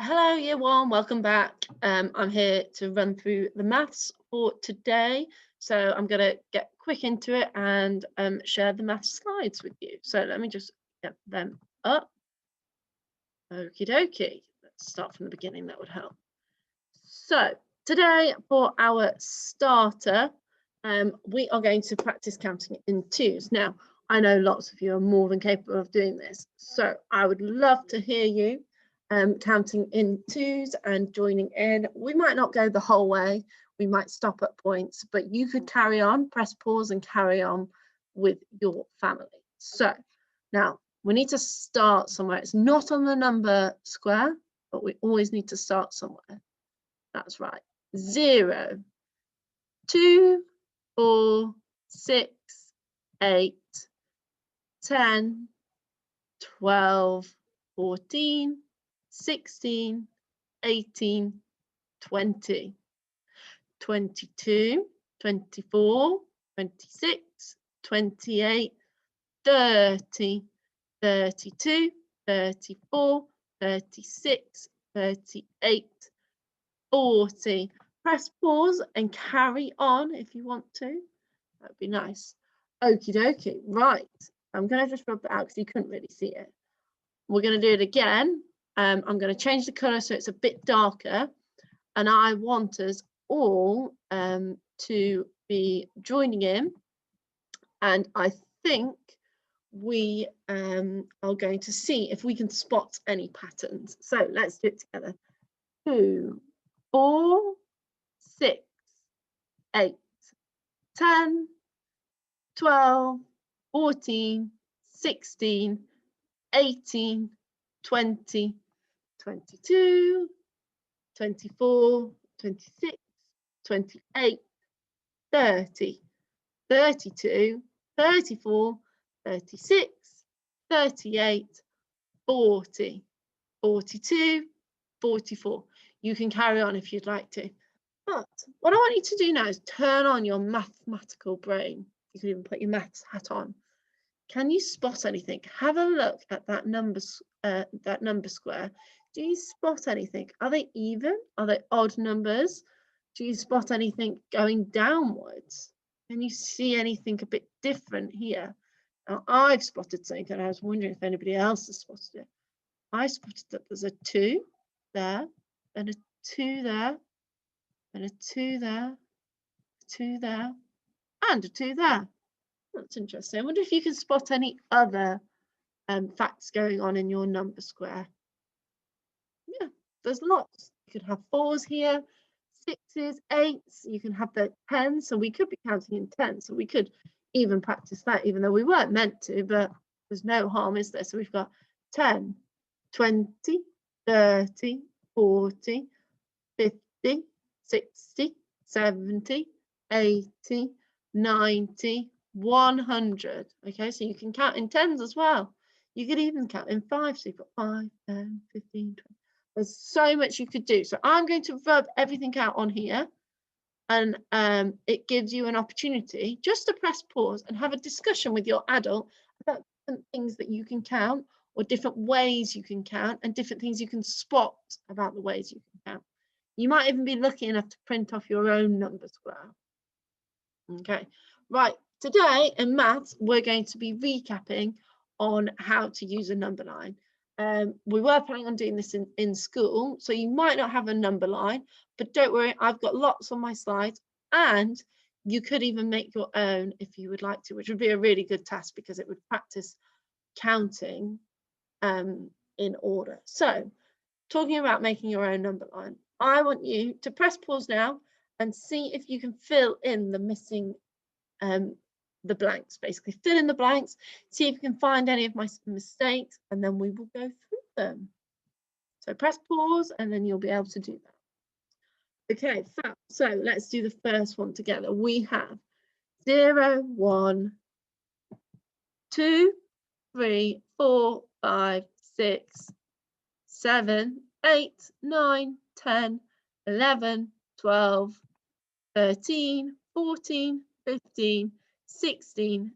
Hello, year one, welcome back. I'm here to run through the maths for today. So I'm going to get quick into it and share the maths slides with you. So let me just get them up. Okie dokie. Let's start from the beginning, that would help. So today for our starter, we are going to practice counting in twos. Now, I know lots of you are more than capable of doing this. So I would love to hear you counting in twos and joining in. We might not go the whole way. We might stop at points, but you could carry on, press pause and carry on with your family. So now we need to start somewhere. It's not on the number square, but we always need to start somewhere. That's right. 0, 2, 4, 6, 8, 10, 12, 14, 16, 18, 20, 22, 24, 26, 28, 30, 32, 34, 36, 38, 40. Press pause and carry on if you want to. That'd be nice. Okie dokie. Right. I'm going to just rub that out because you couldn't really see it. We're going to do it again. I'm going to change the colour so it's a bit darker. And I want us all to be joining in. And I think we are going to see if we can spot any patterns. So let's do it together. 2, 4, 6, 8, 10, 12, 14, 16, 18, 20, 22, 24, 26, 28, 30, 32, 34, 36, 38, 40, 42, 44. You can carry on if you'd like to. But what I want you to do now is turn on your mathematical brain. You can even put your maths hat on. Can you spot anything? Have a look at that number square. Do you spot anything? Are they even? Are they odd numbers? Do you spot anything going downwards? Can you see anything a bit different here? Now, I've spotted something and I was wondering if anybody else has spotted it. I spotted that there's a 2 there, and a 2 there, and a 2 there, a 2 there, and a 2 there. That's interesting. I wonder if you can spot any other facts going on in your number square. Yeah, there's lots. You could have 4s here, 6s, 8s. You can have the 10s. So we could be counting in 10. So we could even practice that, even though we weren't meant to, but there's no harm, is there? So we've got 10, 20, 30, 40, 50, 60, 70, 80, 90, 100. Okay, so you can count in 10s as well. You could even count in 5. So you've got 5, 10, 15, 20. There's so much you could do. So I'm going to rub everything out on here. And it gives you an opportunity just to press pause and have a discussion with your adult about different things that you can count, or different ways you can count, and different things you can spot about the ways you can count. You might even be lucky enough to print off your own number square. Okay, right. Today in maths, we're going to be recapping on how to use a number line. We were planning on doing this in school, so you might not have a number line, but don't worry, I've got lots on my slides, and you could even make your own if you would like to, which would be a really good task because it would practice counting in order. So, talking about making your own number line, I want you to press pause now and see if you can fill in the missing the blanks. Basically fill in the blanks, see if you can find any of my mistakes, and then we will go through them. So press pause and then you'll be able to do that. Okay, so let's do the first one together. We have 0, 1, 2, 3, 4, 5, 6, 7, 8, 9, 10, 11, 12, 13, 14, 15, 16,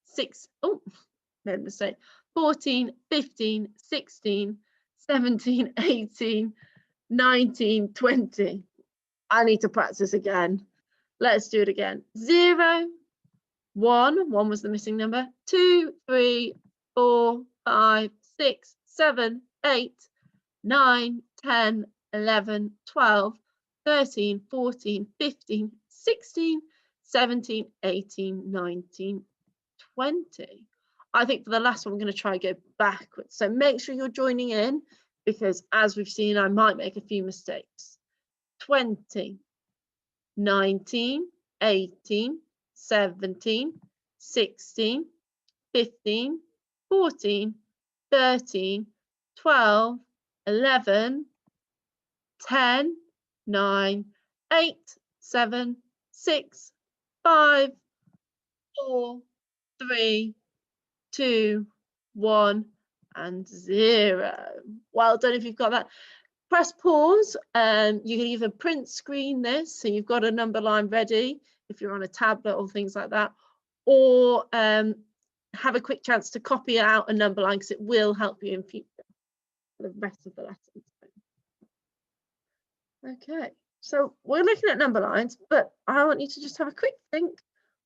6, oh, made a mistake, 14, 15, 16, 17, 18, 19, 20. I need to practice again. Let's do it again. 0, 1, 1 was the missing number, 2, 3, 4, 5, 6, 7, 8, 9, 10, 11, 12, 13, 14, 15, 16, 17, 18, 19, 20. I think for the last one, I'm going to try and go backwards. So make sure you're joining in, because as we've seen, I might make a few mistakes. 20, 19, 18, 17, 16, 15, 14, 13, 12, 11, 10, 9, 8, 7, 6, 5, 4, 3, 2, 1, and 0. Well done if you've got that. Press pause. You can either print screen this, so you've got a number line ready if you're on a tablet or things like that, or have a quick chance to copy out a number line, because it will help you in future for the rest of the lesson. Okay, so we're looking at number lines, but I want you to just have a quick think.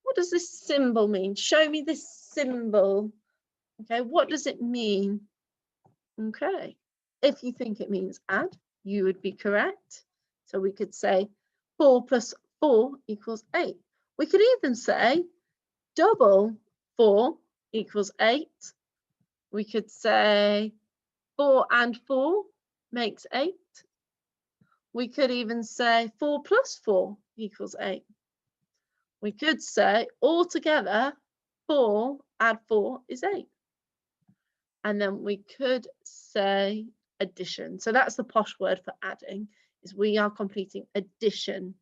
What does this symbol mean? Show me this symbol. Okay, what does it mean? Okay, if you think it means add, you would be correct. So we could say 4 plus 4 equals 8. We could even say double 4 equals 8. We could say 4 and 4 makes 8. We could even say 4 plus 4 equals 8. We could say altogether 4 add 4 is 8. And then we could say addition. So that's the posh word for adding, is we are completing addition.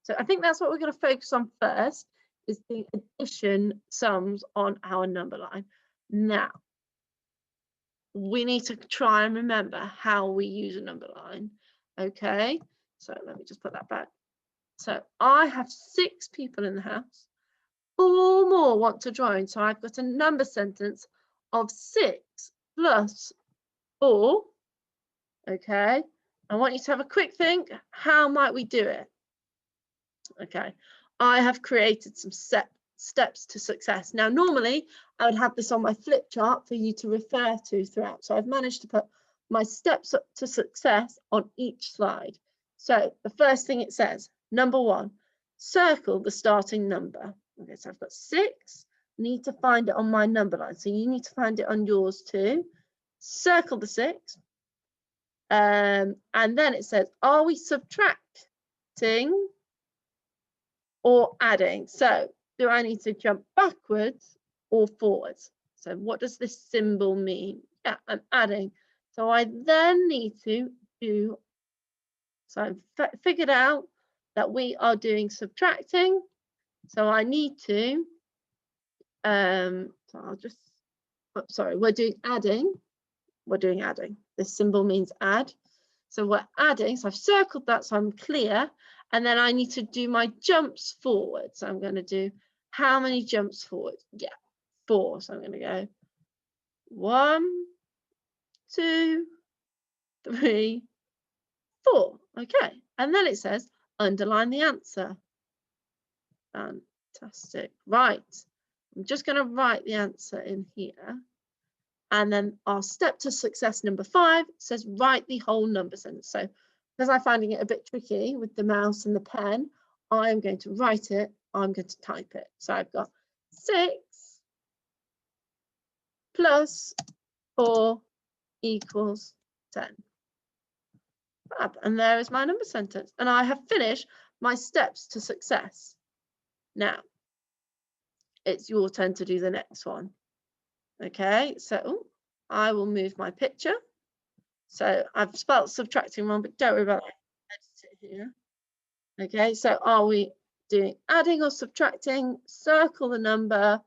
So I think that's what we're going to focus on first, is the addition sums on our number line. Now, we need to try and remember how we use a number line. Okay, so let me just put that back. So I have 6 people in the house. 4 more want to join. So I've got a number sentence of 6 plus 4. Okay, I want you to have a quick think. How might we do it? Okay, I have created some steps to success. Now, normally I would have this on my flip chart for you to refer to throughout. So I've managed to put my steps up to success on each slide. So the first thing it says, number 1, circle the starting number. Okay, so I've got 6, need to find it on my number line. So you need to find it on yours too. Circle the 6. And then it says, are we subtracting or adding? So do I need to jump backwards or forwards? So what does this symbol mean? Yeah, I'm adding. So I then need to do, so I've figured out that we are doing subtracting. So I need to, so I'll just, oh, sorry, we're doing adding. We're doing adding. This symbol means add. So we're adding, so I've circled that so I'm clear. And then I need to do my jumps forward. So I'm going to do how many jumps forward? Yeah, 4. So I'm going to go 1, 2, 3, 4. Okay. And then it says underline the answer. Fantastic. Right. I'm just going to write the answer in here. And then our step to success number 5 says write the whole number sentence. So because I'm finding it a bit tricky with the mouse and the pen, I'm going to write it, I'm going to type it. So I've got 6 plus 4 equals 10. Fab. And there is my number sentence. And I have finished my steps to success. Now, it's your turn to do the next one. Okay, so I will move my picture. So I've spelled subtracting wrong, but don't worry about that. Edit it here. Okay, so are we doing adding or subtracting? Circle the number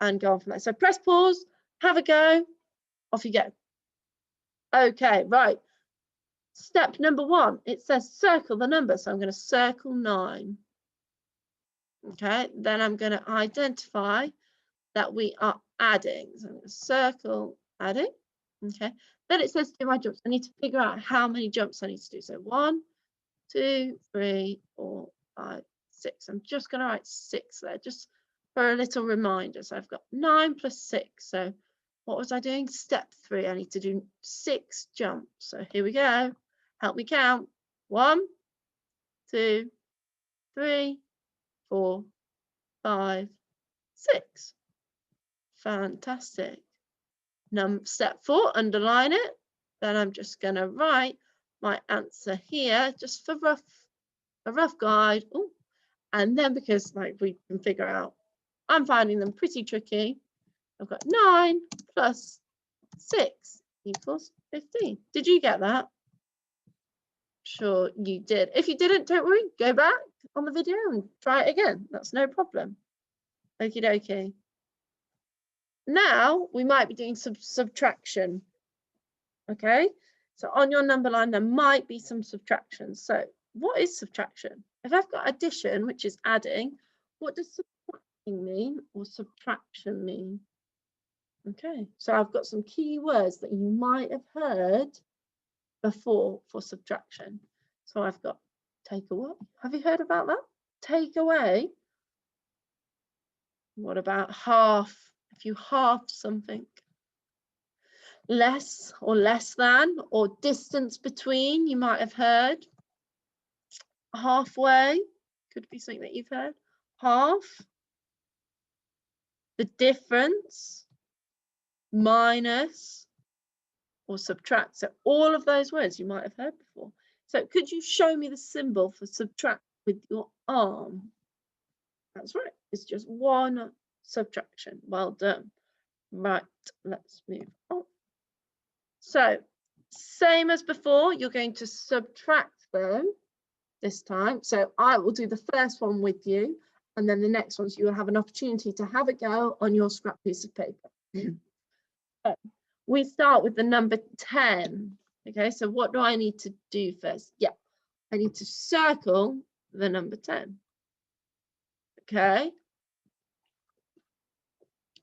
and go on from there. So press pause, have a go, off you go. Okay, right. Step number 1, it says circle the number. So I'm going to circle 9. Okay, then I'm going to identify that we are adding. So I'm going to circle adding. Okay, Then it says do my jumps. I need to figure out how many jumps I need to do. So 1, 2, 3, 4, 5, 6. I'm just going to write 6 there, just for a little reminder. So I've got 9 plus 6. So what was I doing? Step 3. I need to do 6 jumps. So here we go. Help me count. 1, 2, 3, 4, 5, 6. Fantastic. Step 4, underline it. Then I'm just going to write my answer here, just for a rough guide. Ooh. And then because like we can figure out, I'm finding them pretty tricky. I've got 9 plus 6 equals 15. Did you get that? Sure you did. If you didn't, don't worry, go back on the video and try it again. That's no problem. Okie dokie. Now we might be doing some subtraction. Okay, so on your number line there might be some subtraction. So what is subtraction? If I've got addition, which is adding, what does subtracting mean or subtraction mean? Okay, so I've got some key words that you might have heard before for subtraction. So I've got take away. Have you heard about that? Take away. What about half? If you half something. Less or less than, or distance between, you might have heard. Halfway could be something that you've heard. Half. The difference. Minus. Or subtract. So all of those words you might have heard before. So could you show me the symbol for subtract with your arm? That's right. It's just one subtraction. Well done. Right. Let's move on. So same as before, you're going to subtract them this time. So I will do the first one with you, and then the next ones you will have an opportunity to have a go on your scrap piece of paper. So we start with the number 10. Okay, so what do I need to do first? Yeah, I need to circle the number 10. Okay.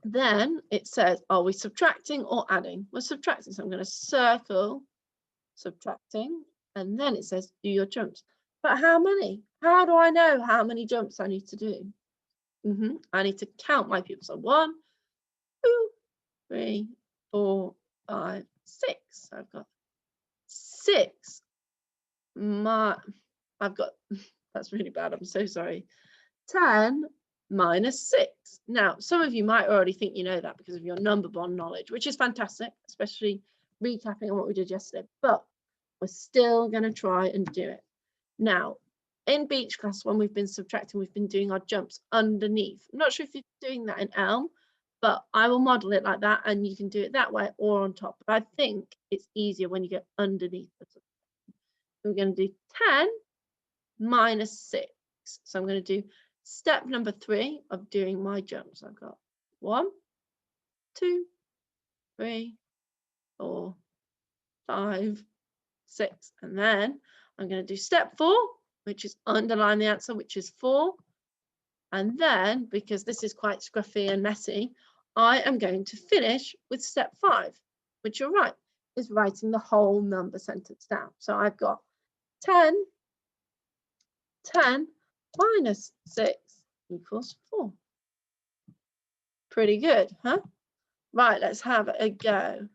Then it says, are we subtracting or adding? We're subtracting, so I'm going to circle subtracting, and then it says do your jumps. But how many? How do I know how many jumps I need to do? I need to count my pupils. So 1, 2, 3, 4, 5, 6. So I've got 6. I've got, that's really bad, I'm so sorry. 10 minus 6. Now, some of you might already think you know that because of your number bond knowledge, which is fantastic, especially recapping on what we did yesterday, but we're still going to try and do it. Now, in beach class, when we've been subtracting, we've been doing our jumps underneath. I'm not sure if you're doing that in Elm, but I will model it like that, and you can do it that way or on top. But I think it's easier when you get underneath. So we're going to do 10 minus 6. So I'm going to do step number 3 of doing my jumps. I've got 1, 2, 3, 4, 5, 6, and then I'm going to do step 4, which is underline the answer, which is 4. And then, because this is quite scruffy and messy, I am going to finish with step 5, which you're right, is writing the whole number sentence down. So I've got 10 minus 6 equals 4. Pretty good, huh? Right, let's have a go.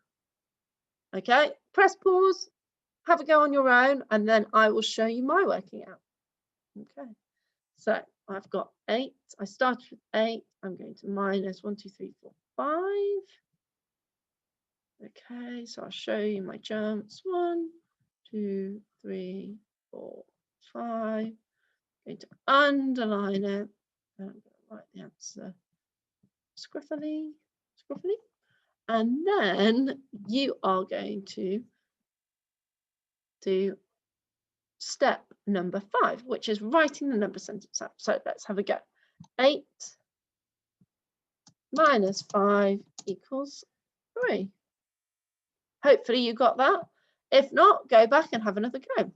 Okay, press pause, have a go on your own, and then I will show you my working out. Okay, so I've got 8. I started with 8. I'm going to minus 1, 2, 3, 4, 5. Okay, so I'll show you my jumps. 1, 2, 3, 4, 5. I'm going to underline it. I'm going to write the answer scruffily. And then you are going to do step number 5, which is writing the number sentence out. So let's have a go. 8 minus 5 equals 3. Hopefully you got that. If not, go back and have another go.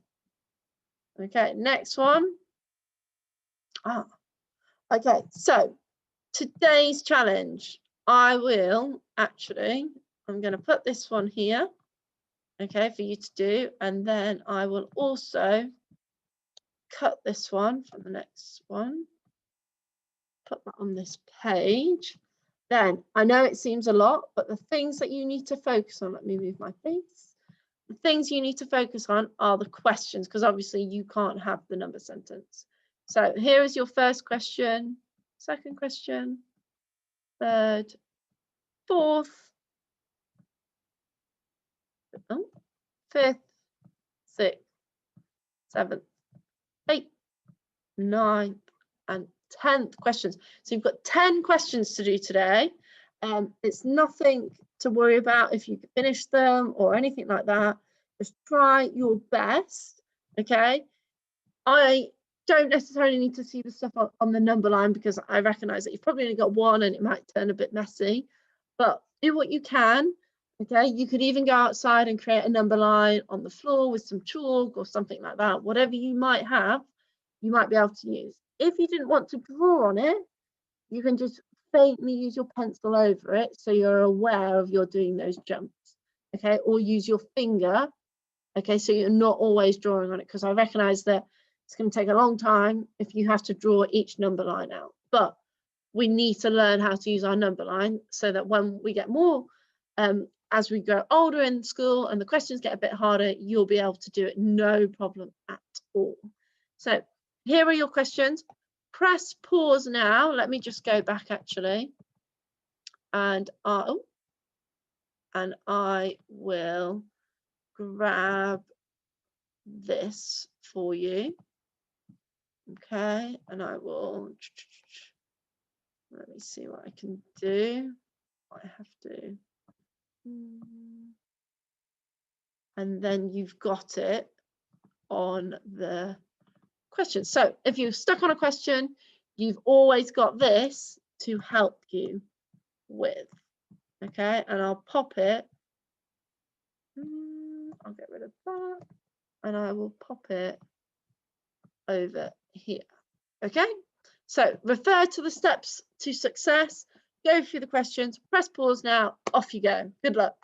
Okay, next one. Okay, so today's challenge, I'm going to put this one here. okay, for you to do. And then I will also cut this one from the next one, put that on this page. Then I know it seems a lot, but the things that you need to focus on, let me move my face. The things you need to focus on are the questions, because obviously you can't have the number sentence. So here is your first question, second question, third, fourth, fifth, sixth, seventh, eighth, ninth, and 10th questions. So you've got 10 questions to do today. It's nothing to worry about if you finish them or anything like that. Just try your best, okay? I don't necessarily need to see the stuff on the number line because I recognize that you've probably only got one and it might turn a bit messy, but do what you can, okay? You could even go outside and create a number line on the floor with some chalk or something like that. Whatever you might have, you might be able to use. If you didn't want to draw on it, you can just faintly use your pencil over it so you're aware of you're doing those jumps, okay? Or use your finger, okay? So you're not always drawing on it, because I recognize that it's going to take a long time if you have to draw each number line out. But we need to learn how to use our number line so that when we get more, as we grow older in school and the questions get a bit harder, you'll be able to do it no problem at all. So here are your questions. Press pause now. Let me just go back actually. And I will grab this for you. Okay, and I will, let me see what I can do. I have to, and then you've got it on the question. So if you're stuck on a question, you've always got this to help you with. Okay, and I'll pop it. I'll get rid of that, and I will pop it over here. Okay, so refer to the steps to success, go through the questions, press pause now, off you go. Good luck.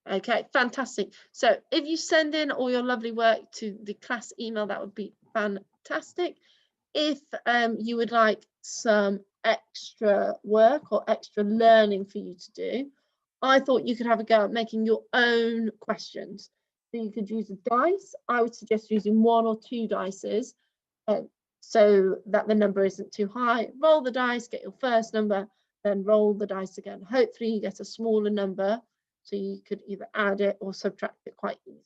Okay, fantastic. So if you send in all your lovely work to the class email, that would be fantastic. If you would like some extra work or extra learning for you to do, I thought you could have a go at making your own questions. So you could use a dice. I would suggest using 1 or 2 dices so that the number isn't too high. Roll the dice, get your first number, then roll the dice again. Hopefully you get a smaller number so you could either add it or subtract it quite easily.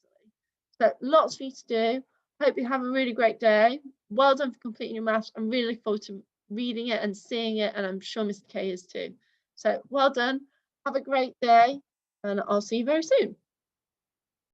So lots for you to do. Hope you have a really great day. Well done for completing your maths. I'm really looking forward to reading it and seeing it, and I'm sure Mr. K is too. So well done. Have a great day, and I'll see you very soon.